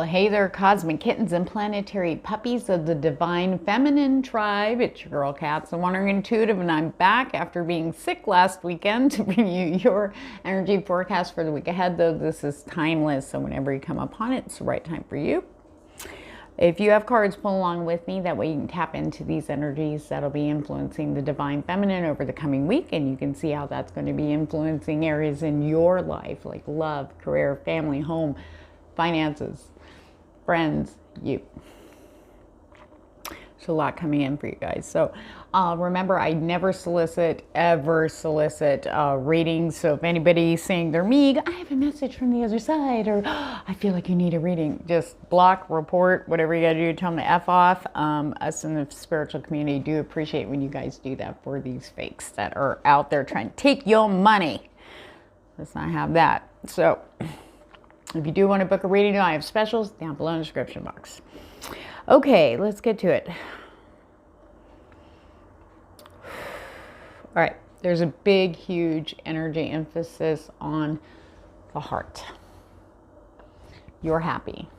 hey there, cosmic kittens and planetary puppies of the divine feminine tribe. It's your girl Kat, Thewanderingintuitive, and I'm back after being sick last weekend to bring you your energy forecast for the week ahead, though this is timeless, so whenever you come upon it, it's the right time for you. If you have cards, pull along with me. That way you can tap into these energies that'll be influencing the divine feminine over the coming week, and you can see how that's going to be influencing areas in your life like love, career, family, home, finances, friends, you. There's a lot coming in for you guys. So remember, I never ever solicit readings. So if anybody's saying they're me, I have a message from the other side, or I feel like you need a reading, just block, report, whatever you got to do, tell them to F off. Us in the spiritual community do appreciate when you guys do that for these fakes that are out there trying to take your money. Let's not have that. So if you do want to book a reading, I have specials down below in the description box. Okay, let's get to it. All right, there's a big, huge energy emphasis on the heart. You're happy,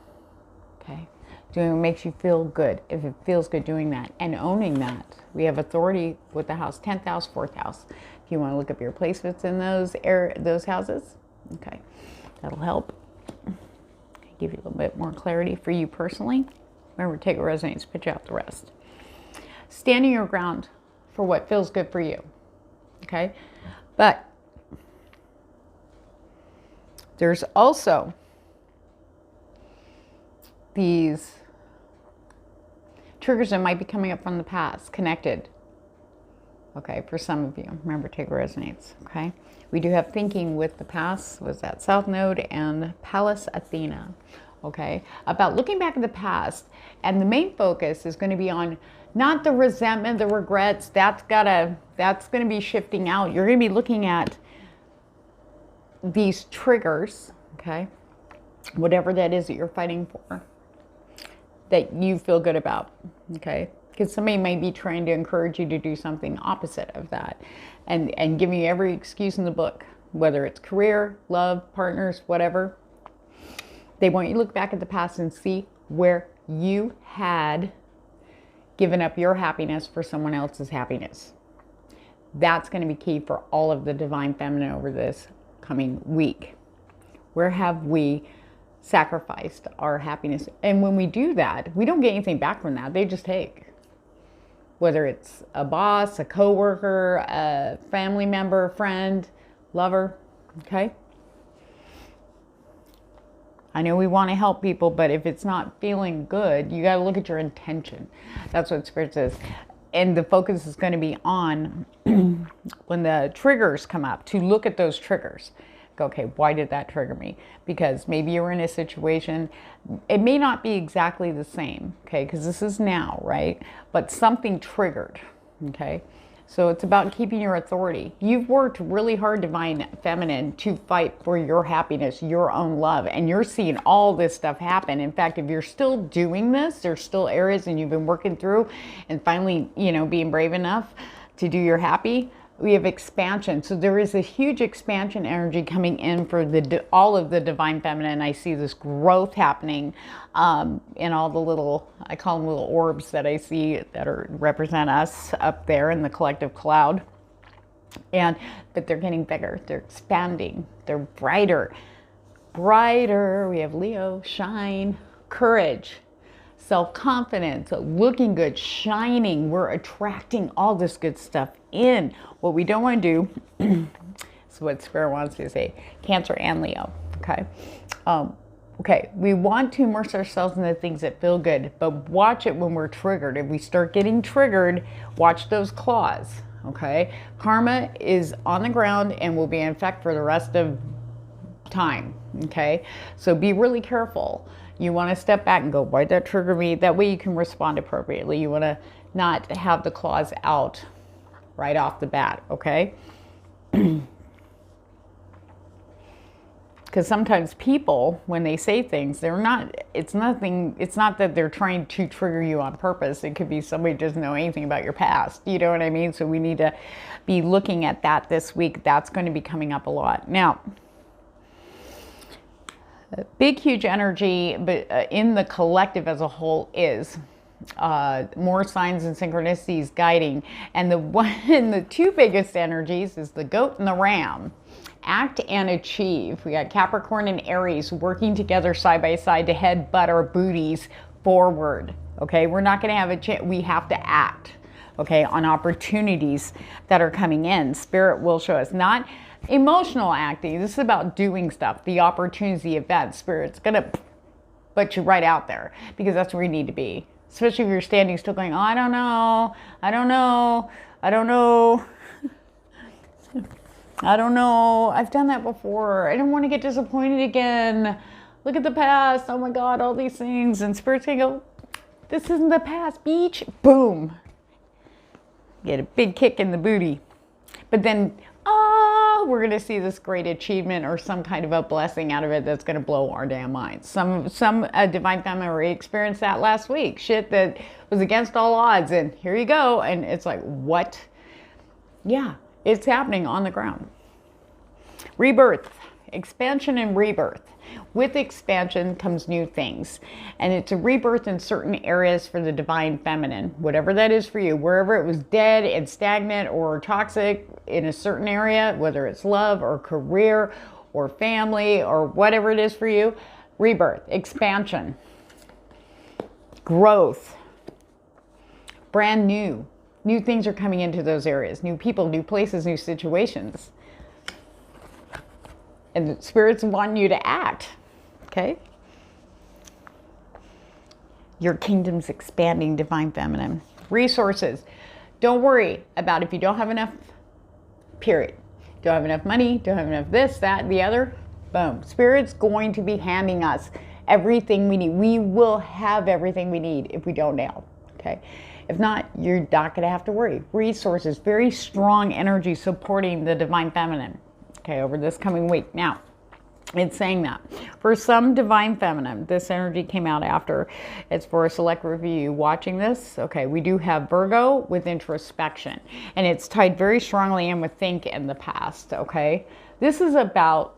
okay? Doing what makes you feel good. If it feels good doing that and owning that. We have authority with the house, 10th house, 4th house. If you want to look up your placements in those houses, okay, that'll help. Give you a little bit more clarity for you personally. Remember, take what resonates, pitch out the rest. Standing your ground for what feels good for you. Okay? But there's also these triggers that might be coming up from the past, connected. Okay, for some of you. Remember, take what resonates. Okay? We do have thinking with the past, was that South Node and Pallas Athena. Okay, about looking back at the past, and the main focus is going to be on not the resentment, the regrets. That's going to be shifting out. You're going to be looking at these triggers, okay, whatever that is that you're fighting for, that you feel good about, okay, because somebody may be trying to encourage you to do something opposite of that, and giving you every excuse in the book, whether it's career, love, partners, whatever. They want you to look back at the past and see where you had given up your happiness for someone else's happiness. That's going to be key for all of the divine feminine over this coming week. Where have we sacrificed our happiness? And when we do that, we don't get anything back from that. They just take. Whether it's a boss, a coworker, a family member, friend, lover, okay? I know we want to help people, but if it's not feeling good, you got to look at your intention. That's what Spirit says. And the focus is going to be on when the triggers come up, to look at those triggers. Go, okay, why did that trigger me? Because maybe you were in a situation, it may not be exactly the same, okay, because this is now, right? But something triggered, okay? So it's about keeping your authority. You've worked really hard, divine feminine, to fight for your happiness, your own love, and you're seeing all this stuff happen. In fact, if you're still doing this, there's still areas and you've been working through and finally, you know, being brave enough to do your happy, we have expansion. So there is a huge expansion energy coming in for all of the divine feminine. I see this growth happening in all the little, I call them little orbs that I see that represent us up there in the collective cloud. But they're getting bigger, they're expanding, they're brighter. We have Leo, shine, courage, self-confidence, looking good, shining. We're attracting all this good stuff in. What we don't want to do is what Spirit wants to say, Cancer and Leo, okay? Okay, we want to immerse ourselves in the things that feel good, but watch it when we're triggered. If we start getting triggered, watch those claws, okay? Karma is on the ground and will be in effect for the rest of time, okay? So be really careful. You want to step back and go, why'd that trigger me? That way you can respond appropriately. You want to not have the claws out right off the bat, okay? Because sometimes people, when they say things, it's not that they're trying to trigger you on purpose. It could be somebody who doesn't know anything about your past. You know what I mean? So we need to be looking at that this week. That's going to be coming up a lot. Now, Big, huge energy, but in the collective as a whole is more signs and synchronicities guiding. And the two biggest energies is the goat and the ram. Act and achieve. We got Capricorn and Aries working together side by side to headbutt our booties forward. Okay, we're not going to have a chance. We have to act, okay, on opportunities that are coming in. Spirit will show us, not emotional acting. This is about doing stuff, the opportunities, the events. Spirit's going to put you right out there because that's where you need to be. Especially if you're standing still going, oh, I don't know, I don't know, I don't know. I don't know. I've done that before. I don't want to get disappointed again. Look at the past. Oh my God, all these things. And Spirit's going to go, this isn't the past, beach. Boom. Get a big kick in the booty. But then, we're going to see this great achievement or some kind of a blessing out of it that's going to blow our damn minds. Some divine feminine already experienced that last week. Shit that was against all odds. And here you go. And it's like, what? Yeah, it's happening on the ground. Rebirth, expansion and rebirth. With expansion comes new things. And it's a rebirth in certain areas for the divine feminine, whatever that is for you. Wherever it was dead and stagnant or toxic in a certain area, whether it's love or career or family or whatever it is for you, rebirth, expansion, growth, brand new. New things are coming into those areas. New people, new places, new situations. And the spirits want you to act, okay? Your kingdom's expanding, divine feminine. Resources. Don't worry about if you don't have enough, period. Don't have enough money, don't have enough this, that, the other. Boom. Spirit's going to be handing us everything we need. We will have everything we need if we don't now, okay? If not, you're not going to have to worry. Resources, very strong energy supporting the divine feminine. Okay, over this coming week. Now, it's saying that for some divine feminine, this energy came out after. It's for a select review watching this. Okay, we do have Virgo with introspection, and it's tied very strongly in with think in the past. Okay, this is about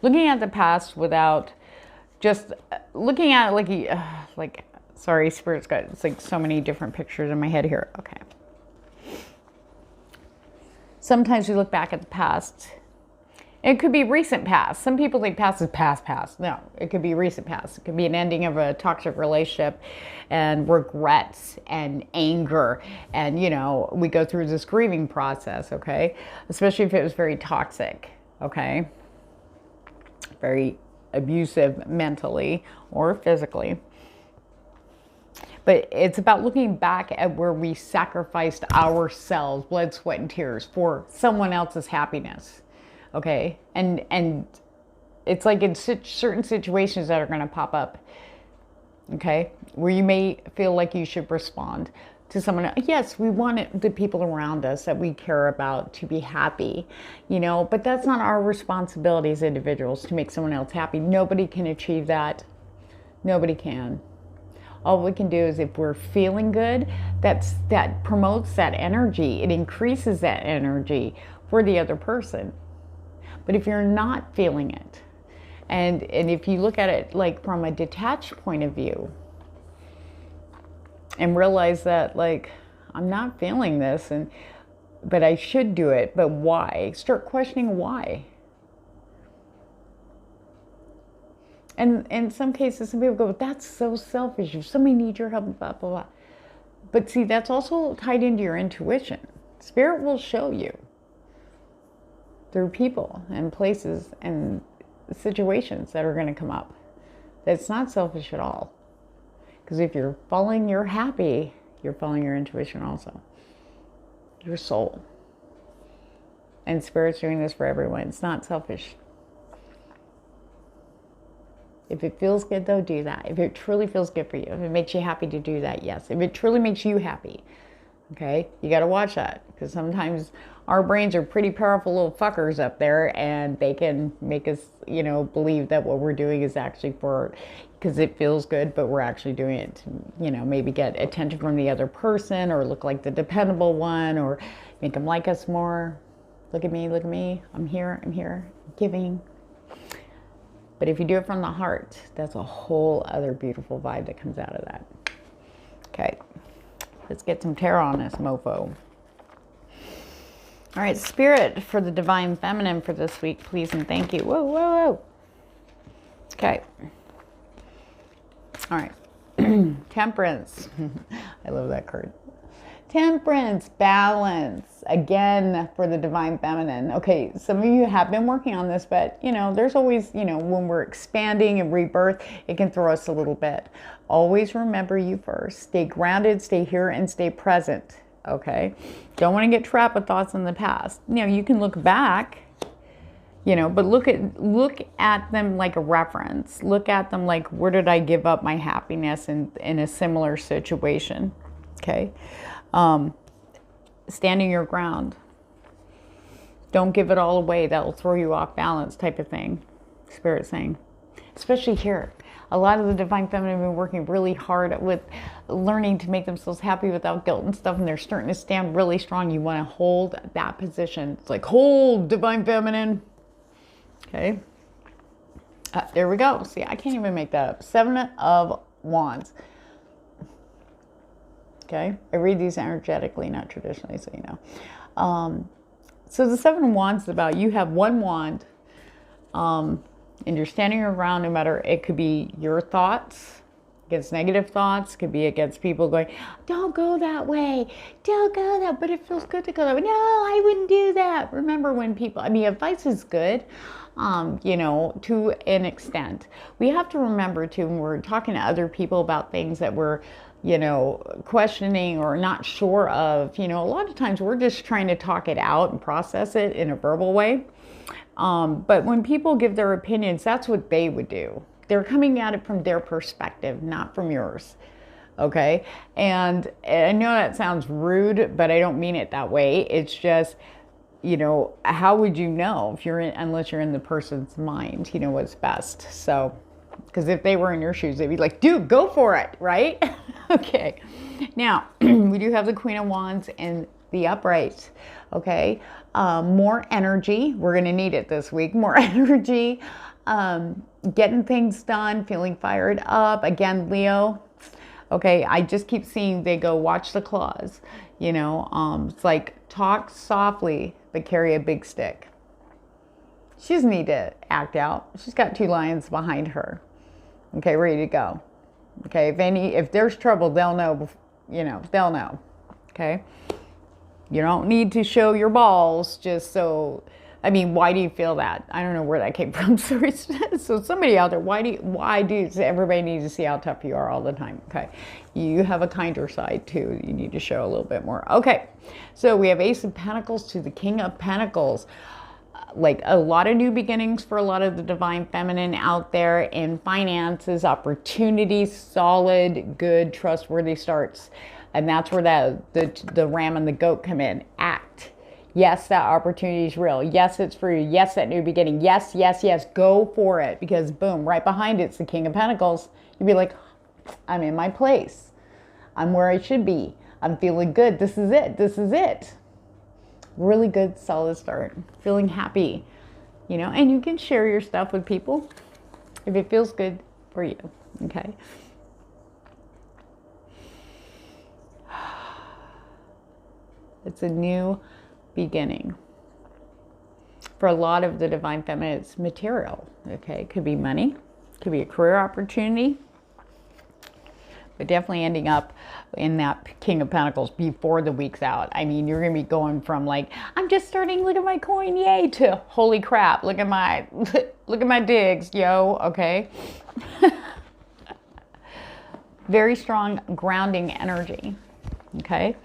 looking at the past without just looking at it like sorry, Spirit's got, it's like so many different pictures in my head here. Okay. Sometimes we look back at the past. It could be recent past. Some people think past is past. No, it could be recent past. It could be an ending of a toxic relationship and regrets and anger. And, you know, we go through this grieving process, okay? Especially if it was very toxic, okay? Very abusive mentally or physically. But it's about looking back at where we sacrificed ourselves, blood, sweat, and tears for someone else's happiness, okay? And it's like in certain situations that are going to pop up, okay, where you may feel like you should respond to someone else. Yes, we want the people around us that we care about to be happy, you know, but that's not our responsibility as individuals to make someone else happy. Nobody can achieve that. Nobody can. All we can do is if we're feeling good, that promotes that energy. It increases that energy for the other person. But if you're not feeling it, and if you look at it like from a detached point of view and realize that like, I'm not feeling this, but I should do it, but why? Start questioning why. And in some cases, some people go, that's so selfish. If somebody needs your help, blah, blah, blah. But see, that's also tied into your intuition. Spirit will show you through people and places and situations that are going to come up. That's not selfish at all. Because if you're following your happy, you're following your intuition also. Your soul. And Spirit's doing this for everyone. It's not selfish. If it feels good, though, do that. If it truly feels good for you, if it makes you happy to do that, yes. If it truly makes you happy, okay, you got to watch that. Because sometimes our brains are pretty powerful little fuckers up there, and they can make us, you know, believe that what we're doing is actually for, because it feels good, but we're actually doing it to, you know, maybe get attention from the other person or look like the dependable one or make them like us more. Look at me, look at me. I'm here, giving. But if you do it from the heart, that's a whole other beautiful vibe that comes out of that. Okay, let's get some tarot on this mofo. All right, Spirit, for the Divine Feminine for this week, please and thank you. Whoa, whoa, whoa. Okay. All right. Temperance. I love that card. Temperance, balance, again, for the Divine Feminine. Okay, some of you have been working on this, but, you know, there's always, you know, when we're expanding and rebirth, it can throw us a little bit. Always remember you first. Stay grounded, stay here, and stay present, okay? Don't want to get trapped with thoughts in the past. You know, you can look back, you know, but look at them like a reference. Look at them like, where did I give up my happiness in a similar situation, okay? Standing your ground. Don't give it all away. That will throw you off balance, type of thing. Spirit saying, especially here. A lot of the Divine Feminine have been working really hard with learning to make themselves happy without guilt and stuff, and they're starting to stand really strong. You want to hold that position. It's like, hold, Divine Feminine. Okay. There we go. See, I can't even make that up. 7 of Wands. Okay, I read these energetically, not traditionally, so you know. So the 7 of Wands is about, you have one wand, and you're standing your ground no matter, it could be your thoughts, against negative thoughts, could be against people going, don't go that way, don't go that, but it feels good to go that way. No, I wouldn't do that. Remember when people, I mean, advice is good, you know, to an extent. We have to remember too, when we're talking to other people about things that we're, you know, questioning or not sure of, you know, a lot of times we're just trying to talk it out and process it in a verbal way. But when people give their opinions, that's what they would do. They're coming at it from their perspective, not from yours. Okay. And I know that sounds rude, but I don't mean it that way. It's just, you know, how would you know if you're in, unless you're in the person's mind, you know, what's best. So, because if they were in your shoes, they'd be like, dude, go for it, right? Okay. Now, we do have the Queen of Wands and the upright, okay? More energy. We're going to need it this week. More energy. Getting things done, feeling fired up. Again, Leo. Okay, I just keep seeing they go, watch the claws. You know, it's like, talk softly, but carry a big stick. She doesn't need to act out. She's got 2 lions behind her. Okay, ready to go. Okay, if there's trouble, they'll know, you know, they'll know. Okay, you don't need to show your balls just so, I mean, why do you feel that? I don't know where that came from. Sorry. So somebody out there, why do everybody need to see how tough you are all the time? Okay, you have a kinder side too. You need to show a little bit more. Okay, so we have Ace of Pentacles to the King of Pentacles. Like a lot of new beginnings for a lot of the Divine Feminine out there in finances, opportunities, solid, good, trustworthy starts. And that's where the ram and the goat come in. Act. Yes, that opportunity is real. Yes, it's for you. Yes, that new beginning. Yes, yes, yes. Go for it. Because boom, right behind it's the King of Pentacles. You'd be like, I'm in my place. I'm where I should be. I'm feeling good. This is it. This is it. Really good, solid start. Feeling happy, you know, and you can share your stuff with people if it feels good for you, okay? It's a new beginning. For a lot of the Divine Feminine, it's material, okay? It could be money, could be a career opportunity, but definitely ending up in that King of Pentacles before the week's out. I mean, you're going to be going from like, I'm just starting, look at my coin, yay, to holy crap, look at my digs, yo, okay? Very strong grounding energy, okay?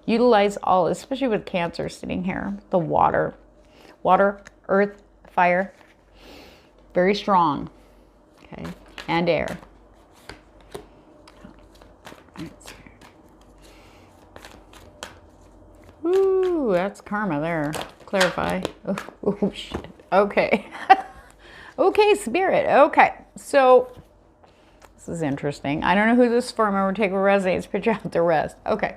Utilize all, especially with Cancer sitting here, the water, earth, fire, very strong, okay, and air. Ooh, that's karma there. Clarify. Oh shit. Okay. Okay, Spirit. Okay. So, this is interesting. I don't know who this is for. Remember, take what resonates, picture out the rest. Okay.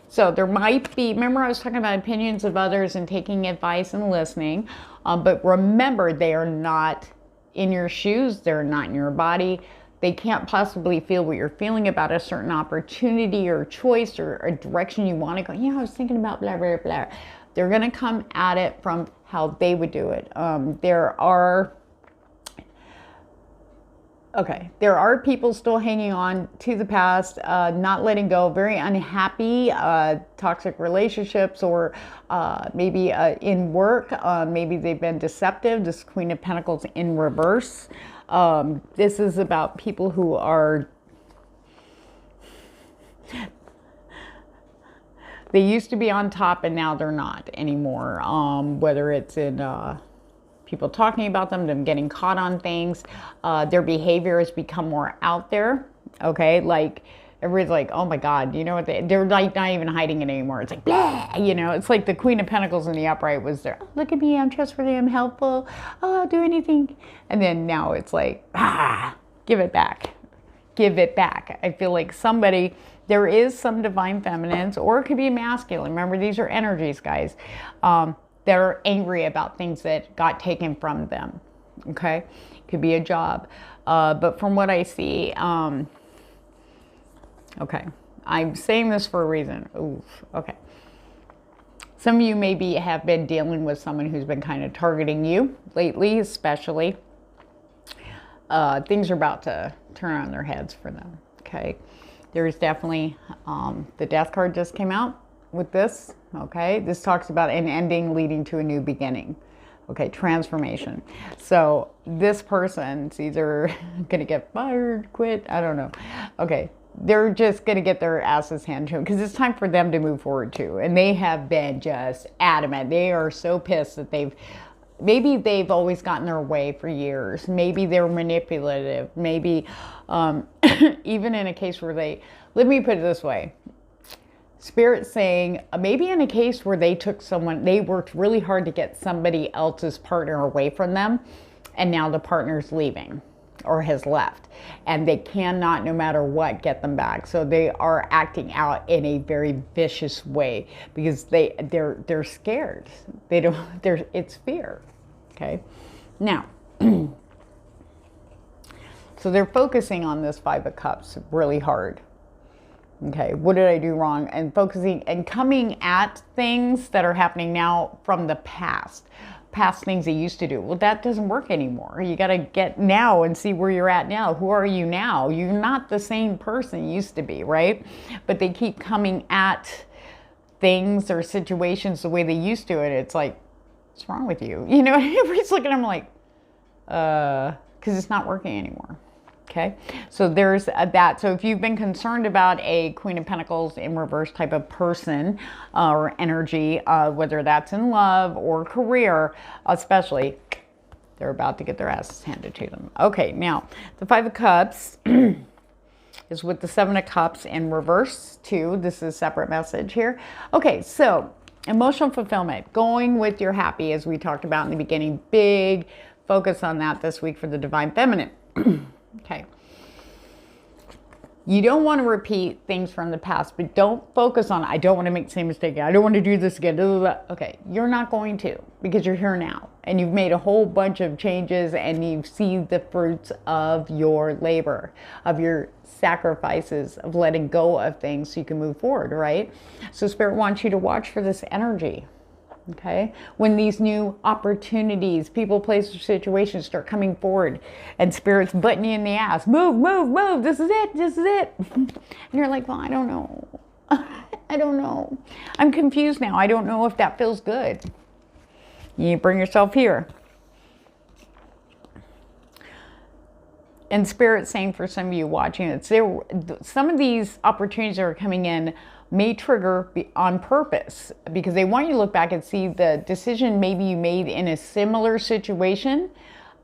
So there might be, remember I was talking about opinions of others and taking advice and listening, but remember they are not in your shoes, they're not in your body. They can't possibly feel what you're feeling about a certain opportunity or choice or a direction you want to go. Yeah, I was thinking about blah, blah, blah. They're going to come at it from how they would do it. There are people still hanging on to the past, not letting go, very unhappy, toxic relationships, or maybe in work, maybe they've been deceptive. This Queen of Pentacles in reverse. This is about people who are, they used to be on top and now they're not anymore. Whether it's in people talking about them getting caught on things, their behavior has become more out there. Okay, like everybody's like, oh my God, you know what? They're like not even hiding it anymore. It's like, blah, you know, it's like the Queen of Pentacles in the upright was there. Oh, look at me, I'm trustworthy, I'm helpful. Oh, I'll do anything. And then now it's like, give it back. Give it back. I feel like somebody, there is some divine feminines, or it could be masculine. Remember, these are energies, guys. They're angry about things that got taken from them. Okay, could be a job. But from what I see, okay, I'm saying this for a reason. Oof, okay. Some of you maybe have been dealing with someone who's been kind of targeting you lately, especially. Things are about to turn on their heads for them, okay? There's definitely, the Death card just came out with this, okay? This talks about an ending leading to a new beginning. Okay, transformation. So this person's either gonna get fired, quit, I don't know. Okay, they're just gonna get their asses handed to them because it's time for them to move forward too. And they have been just adamant. They are so pissed that maybe they've always gotten their way for years. Maybe they're manipulative. Maybe even in a case where let me put it this way. Spirit saying, maybe in a case where they worked really hard to get somebody else's partner away from them, and now the partner's leaving or has left, and they cannot, no matter what, get them back. So they are acting out in a very vicious way because they're scared. It's fear. Okay, now, so they're focusing on this Five of Cups really hard. Okay, what did I do wrong? And focusing and coming at things that are happening now from the past things they used to do. Well, that doesn't work anymore. You got to get now and see where you're at now. Who are you now? You're not the same person you used to be, right? But they keep coming at things or situations the way they used to, and it's like, what's wrong with you? You know, everybody's looking at them like, because it's not working anymore. Okay, so there's that. So if you've been concerned about a Queen of Pentacles in reverse type of person or energy, whether that's in love or career, especially, they're about to get their asses handed to them. Okay, now the Five of Cups is with the Seven of Cups in reverse too. This is a separate message here. Okay, so emotional fulfillment, going with your happy, as we talked about in the beginning. Big focus on that this week for the Divine Feminine. Okay. You don't want to repeat things from the past, but don't focus on, I don't want to make the same mistake again. I don't want to do this again. Okay, you're not going to, because you're here now and you've made a whole bunch of changes and you've seen the fruits of your labor, of your sacrifices, of letting go of things so you can move forward, right? So Spirit wants you to watch for this energy. Okay, when these new opportunities, people, places, situations start coming forward and Spirit's butting you in the ass, move, move, move, this is it, this is it. And you're like, well, I don't know. I don't know. I'm confused now. I don't know if that feels good. You bring yourself here. And Spirit's saying for some of you watching it, some of these opportunities that are coming in may trigger on purpose because they want you to look back and see the decision maybe you made in a similar situation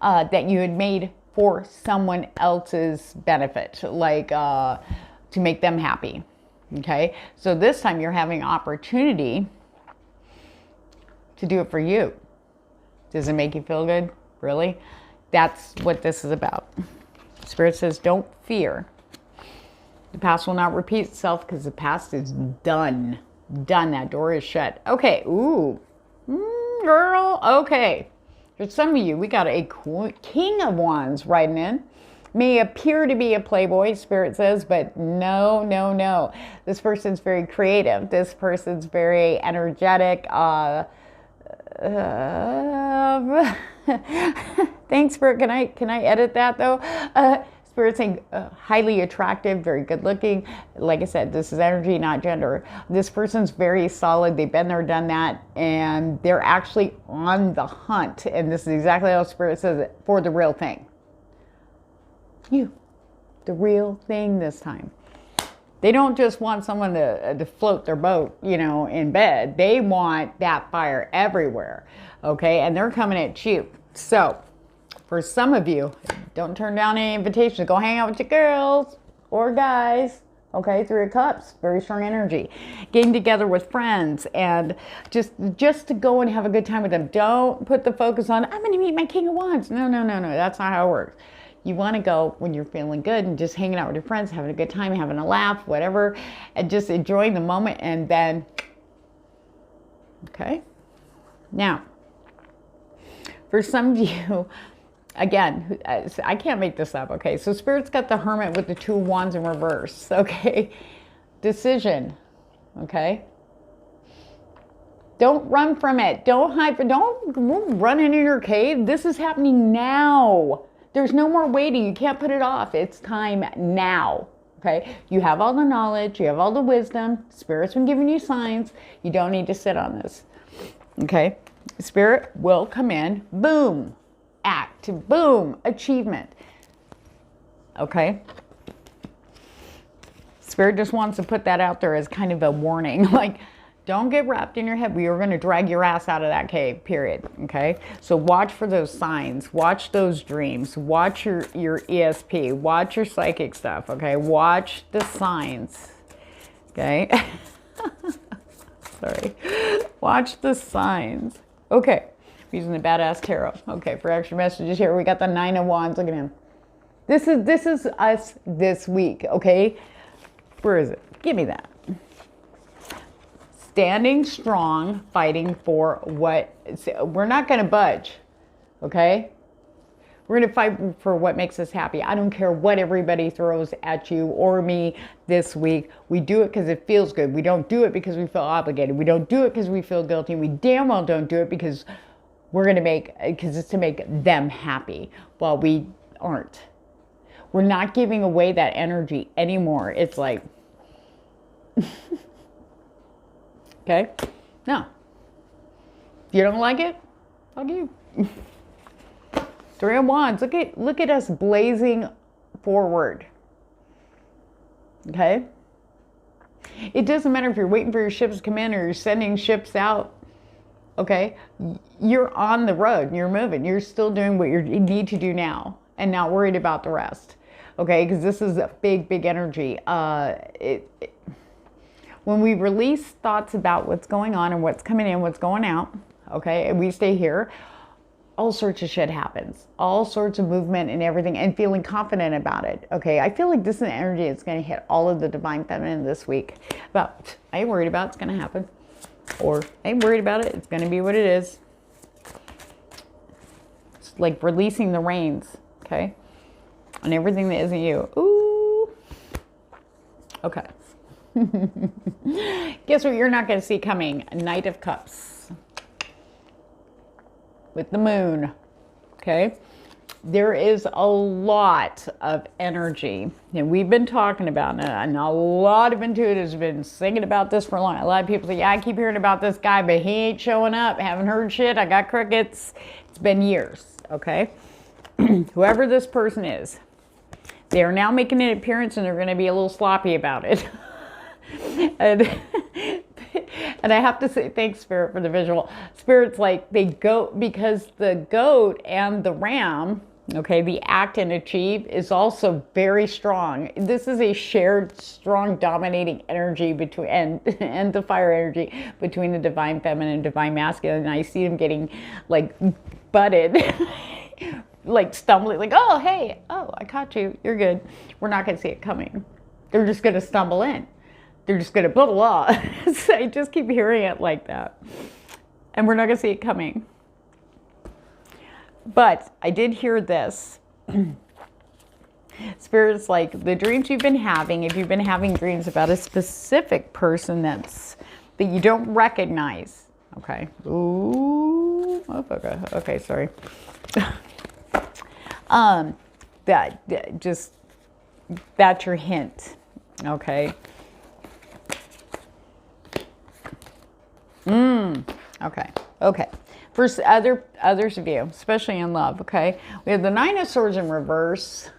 that you had made for someone else's benefit, like to make them happy. Okay, so this time you're having opportunity to do it for you. Does it make you feel good? Really? That's what this is about. Spirit says, don't fear. The past will not repeat itself because the past is done. Done. That door is shut. Okay. Ooh. Girl. Okay. For some of you, we got a King of Wands riding in. May appear to be a playboy, Spirit says, but no, no, no. This person's very creative. This person's very energetic. Thanks, Spirit. Can I edit that though? Spirit saying highly attractive, very good looking. Like I said, this is energy, not gender. This person's very solid. They've been there, done that, and they're actually on the hunt. And this is exactly how Spirit says it, for the real thing. You, the real thing this time. They don't just want someone to float their boat, you know, in bed. They want that fire everywhere, okay? And they're coming at you. So, for some of you, don't turn down any invitations. Go hang out with your girls or guys, okay? 3 of Cups, very strong energy. Getting together with friends and just to go and have a good time with them. Don't put the focus on, I'm going to meet my King of Wands. No, no, no, no. That's not how it works. You want to go when you're feeling good and just hanging out with your friends, having a good time, having a laugh, whatever, and just enjoying the moment. And then, okay. Now, for some of you, again, I can't make this up, okay? So Spirit's got the Hermit with the 2 of Wands in reverse, okay? Decision, okay? Don't run from it. Don't hide. Don't run into your cave. This is happening now. There's no more waiting. You can't put it off. It's time now, okay? You have all the knowledge. You have all the wisdom. Spirit's been giving you signs. You don't need to sit on this, okay? Spirit will come in. Boom. Act. Boom. Achievement, okay? Spirit just wants to put that out there as kind of a warning, like, don't get wrapped in your head. We are going to drag your ass out of that cave, period. Okay? So watch for those signs. Watch those dreams. Watch your ESP. Watch your psychic stuff. Okay? Watch the signs. Okay? Sorry. Watch the signs. Okay. I'm using the Badass Tarot. Okay, for extra messages here, we got the 9 of Wands. Look at him. This is us this week. Okay? Where is it? Give me that. Standing strong, fighting for what, we're not going to budge, okay? We're going to fight for what makes us happy. I don't care what everybody throws at you or me this week. We do it because it feels good. We don't do it because we feel obligated. We don't do it because we feel guilty. We damn well don't do it because because it's to make them happy while we aren't. We're not giving away that energy anymore. It's like... Okay? No. If you don't like it, fuck you. 3 of Wands. Look at us blazing forward. Okay? It doesn't matter if you're waiting for your ships to come in or you're sending ships out. Okay? You're on the road. You're moving. You're still doing what you need to do now and not worried about the rest. Okay? Because this is a big, big energy. When we release thoughts about what's going on and what's coming in, what's going out, okay, and we stay here, all sorts of shit happens. All sorts of movement and everything, and feeling confident about it, okay? I feel like this is an energy that's going to hit all of the Divine Feminine this week. But I ain't worried about it. It's going to happen. Or I ain't worried about it. It's going to be what it is. It's like releasing the reins, okay, on everything that isn't you. Ooh. Okay. Guess what you're not going to see coming? Knight of Cups. With the moon. Okay? There is a lot of energy. And we've been talking about it. And a lot of intuitives have been singing about this for a long time. A lot of people say, yeah, I keep hearing about this guy, but he ain't showing up. Haven't heard shit. I got crickets. It's been years. Okay? Whoever this person is, they are now making an appearance and they're going to be a little sloppy about it. And I have to say, thanks, Spirit, for the visual. Spirit's like, they go, because the goat and the ram, okay, the act and achieve is also very strong. This is a shared, strong, dominating energy between, and the fire energy between the Divine Feminine and Divine Masculine. And I see them getting, like, butted, like, stumbling, like, oh, hey, oh, I caught you. You're good. We're not going to see it coming. They're just going to stumble in. they're just going to blah, blah, blah. So I just keep hearing it like that. And we're not going to see it coming. But I did hear this. Spirit's like, the dreams you've been having, if you've been having dreams about a specific person that you don't recognize. Okay. Ooh. Oh, okay, sorry. That's your hint. Okay. Okay. For others of you, especially in love, okay? We have the Nine of Swords in reverse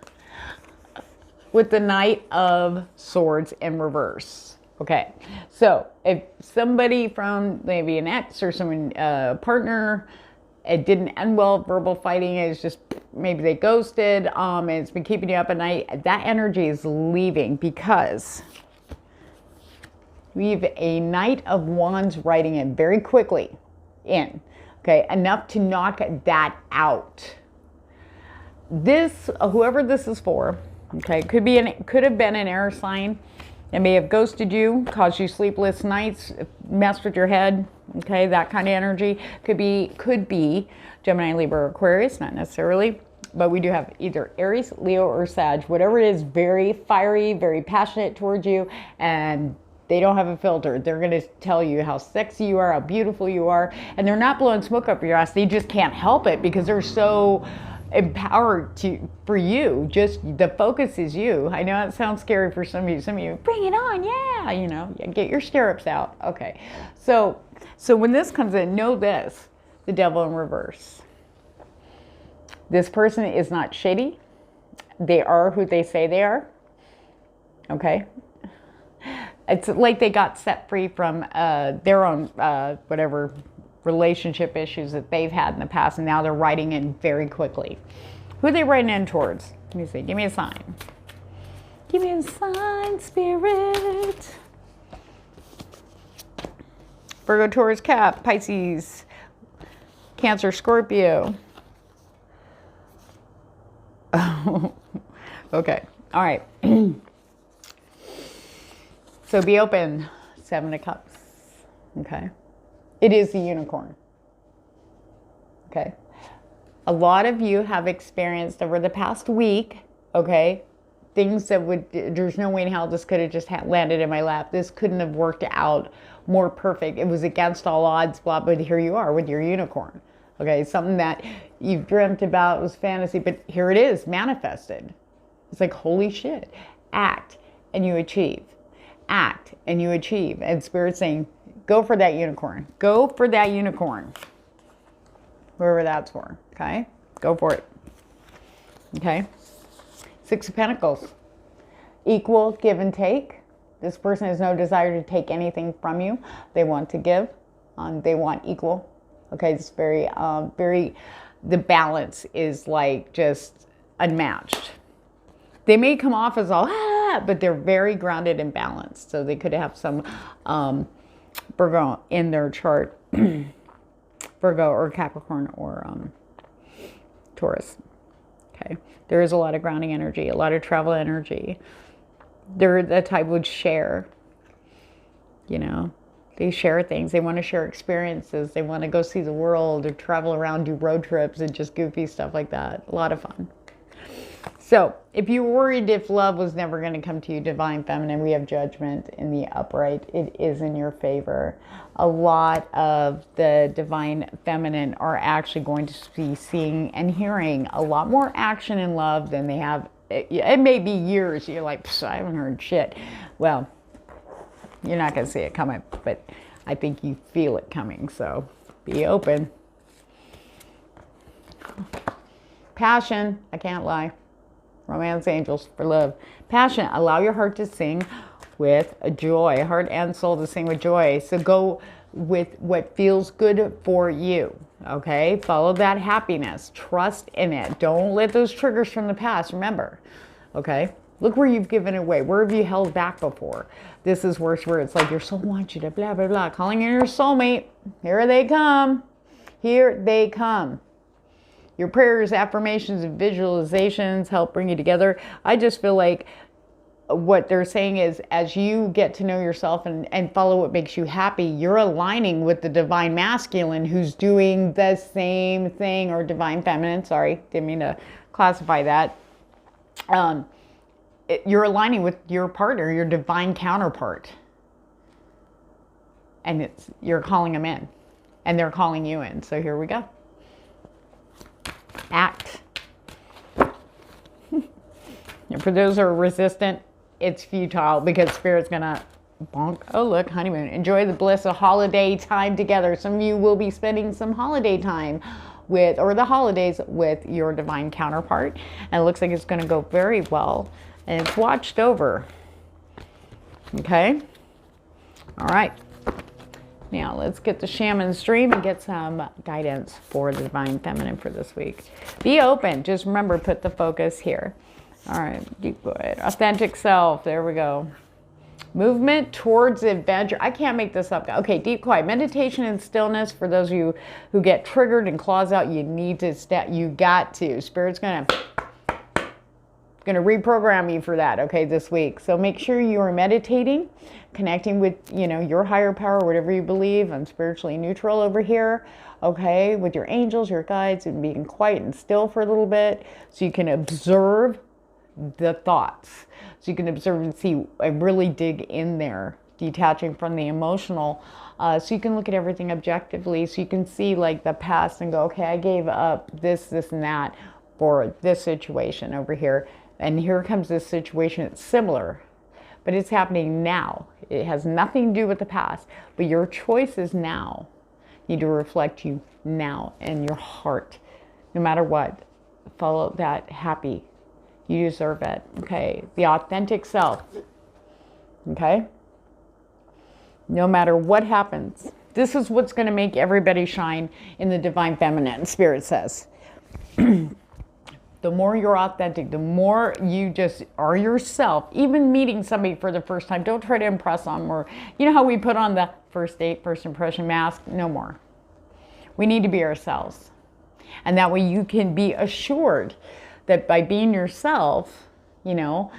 with the Knight of Swords in reverse. Okay. So if somebody from maybe an ex or someone, partner, it didn't end well, verbal fighting is just, maybe they ghosted, and it's been keeping you up at night, that energy is leaving because we have a Knight of Wands riding in very quickly in. Okay, enough to knock that out. This, whoever this is for, okay, could have been an air sign. It may have ghosted you, caused you sleepless nights, messed with your head. Okay, that kind of energy could be Gemini, Libra, Aquarius, not necessarily, but we do have either Aries, Leo, or Sag. Whatever it is, very fiery, very passionate towards you, and they don't have a filter. They're going to tell you how sexy you are, how beautiful you are, and they're not blowing smoke up your ass. They just can't help it because they're so empowered for you. Just the focus is you. I know it sounds scary for some of you. Some of you, bring it on, yeah, you know, get your stirrups out. Okay, so when this comes in, know this: the Devil in reverse. This person is not shady. They are who they say they are. Okay. It's like they got set free from their own whatever relationship issues that they've had in the past, and now they're writing in very quickly. Who are they writing in towards? Let me see. Give me a sign. Give me a sign, Spirit. Virgo, Taurus, Cap, Pisces, Cancer, Scorpio. Okay. All right. So be open. Seven of Cups. Okay. It is the unicorn. Okay. A lot of you have experienced over the past week, okay, things that there's no way in hell this could have just landed in my lap. This couldn't have worked out more perfect. It was against all odds, blah, but here you are with your unicorn. Okay. Something that you've dreamt about, was fantasy, but here it is, manifested. It's like, holy shit. Act and you achieve. Act and you achieve. And Spirit's saying, go for that unicorn. Go for that unicorn. Whoever that's for. Okay? Go for it. Okay? Six of Pentacles. Equal give and take. This person has no desire to take anything from you. They want to give. They want equal. Okay? It's very, the balance is like just unmatched. They may come off as all, but they're very grounded and balanced. So they could have some Virgo in their chart. Virgo or Capricorn or Taurus. Okay. There is a lot of grounding energy, a lot of travel energy. They're the type would share. You know, they share things. They want to share experiences. They want to go see the world or travel around, do road trips and just goofy stuff like that. A lot of fun. So, if you were worried if love was never going to come to you, Divine Feminine, we have Judgment in the upright. It is in your favor. A lot of the Divine Feminine are actually going to be seeing and hearing a lot more action in love than they have. It may be years. You're like, I haven't heard shit. Well, you're not going to see it coming, but I think you feel it coming. So, be open. Passion, I can't lie. Romance angels for love. Passion, allow your heart to sing with joy. Heart and soul to sing with joy. So go with what feels good for you. Okay? Follow that happiness. Trust in it. Don't let those triggers from the past. Remember. Okay? Look where you've given away. Where have you held back before? This is where it's like your soul wants you to blah, blah, blah. Calling in your soulmate. Here they come. Here they come. Your prayers, affirmations, and visualizations help bring you together. I just feel like what they're saying is, as you get to know yourself and follow what makes you happy, you're aligning with the divine masculine who's doing the same thing, or divine feminine. Sorry, didn't mean to classify that. You're aligning with your partner, your divine counterpart. And you're calling them in. And they're calling you in. So here we go. Act. And for those who are resistant, it's futile, because Spirit's gonna bonk. Oh, look, honeymoon. Enjoy the bliss of holiday time together. Some of you will be spending some holiday time with, or the holidays with, your divine counterpart. And it looks like it's gonna go very well. And it's watched over. Okay? All right. Now, let's get the shaman's dream and get some guidance for the divine feminine for this week. Be open. Just remember, put the focus here. All right, deep breath. Authentic self. There we go. Movement towards adventure. I can't make this up. Okay, deep quiet. Meditation and stillness. For those of you who get triggered and claws out, you need to step. You got to. Spirit's gonna reprogram you for that, okay, this week. So make sure you are meditating, connecting with, you know, your higher power, whatever you believe. I'm spiritually neutral over here, okay, with your angels, your guides, and being quiet and still for a little bit so you can observe the thoughts. So you can observe and see, I really dig in there, detaching from the emotional, so you can look at everything objectively, so you can see like the past and go, okay, I gave up this, this, and that for this situation over here. And here comes this situation. It's similar, but it's happening now. It has nothing to do with the past, but your choices now need to reflect you now and your heart. No matter what, follow that happy. You deserve it, okay? The authentic self, okay? No matter what happens, this is what's going to make everybody shine in the divine feminine, Spirit says. The more you're authentic, the more you just are yourself. Even meeting somebody for the first time, don't try to impress them, or you know how we put on the first date, first impression mask? No more. We need to be ourselves. And that way you can be assured that by being yourself, you know,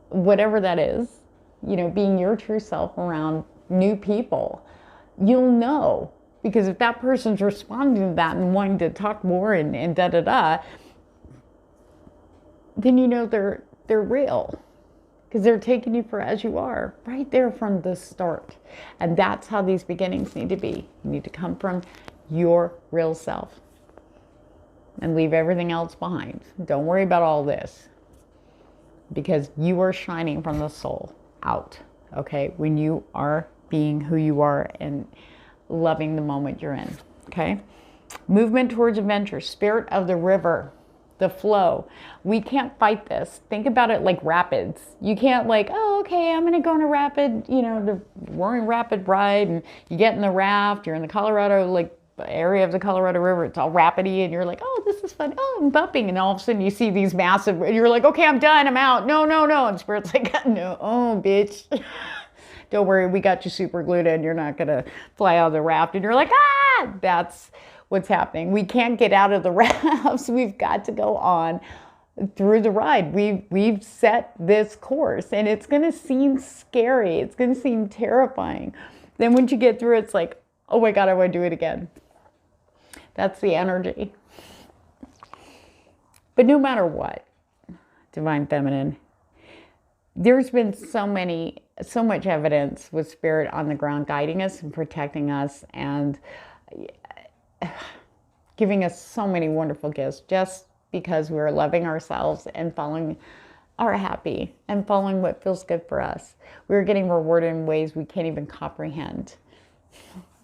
whatever that is, you know, being your true self around new people, you'll know. Because if that person's responding to that and wanting to talk more and da-da-da, then you know they're real, because they're taking you for as you are right there from the start. And that's how these beginnings need to be. You need to come from your real self and leave everything else behind. Don't worry about all this, because you are shining from the soul out, okay, when you are being who you are and loving the moment you're in, okay? Movement towards adventure, spirit of the river, the flow. We can't fight this. Think about it like rapids. You can't like, oh, okay, I'm gonna go on a rapid, you know, the roaring rapid ride, and you get in the raft, you're in the Colorado, like area of the Colorado River, it's all rapidy, and you're like, oh, this is fun, oh, I'm bumping, and all of a sudden you see these massive, and you're like, okay, I'm done, I'm out, no, no, no, and Spirit's like, no, oh, bitch. Don't worry, we got you super glued in, you're not gonna fly out of the raft, and you're like, ah, that's what's happening. We can't get out of the rafts. We've got to go on through the ride. We've set this course, and it's going to seem scary. It's going to seem terrifying. Then once you get through, it's like, oh my God, I want to do it again. That's the energy. But no matter what, Divine Feminine, there's been so much evidence with Spirit on the ground guiding us and protecting us and giving us so many wonderful gifts just because we're loving ourselves and following our happy and following what feels good for us. We're getting rewarded in ways we can't even comprehend.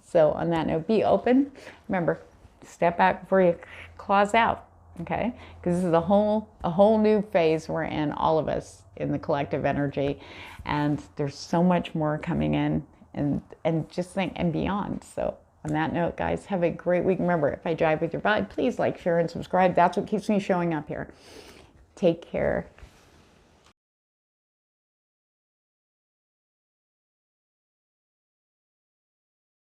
So on that note, be open. Remember, step back before you claws out, okay? Because this is a whole new phase we're in, all of us, in the collective energy. And there's so much more coming in and just think and beyond. So on that note, guys, have a great week. Remember, if I jive with your vibe, please like, share, and subscribe. That's what keeps me showing up here. Take care.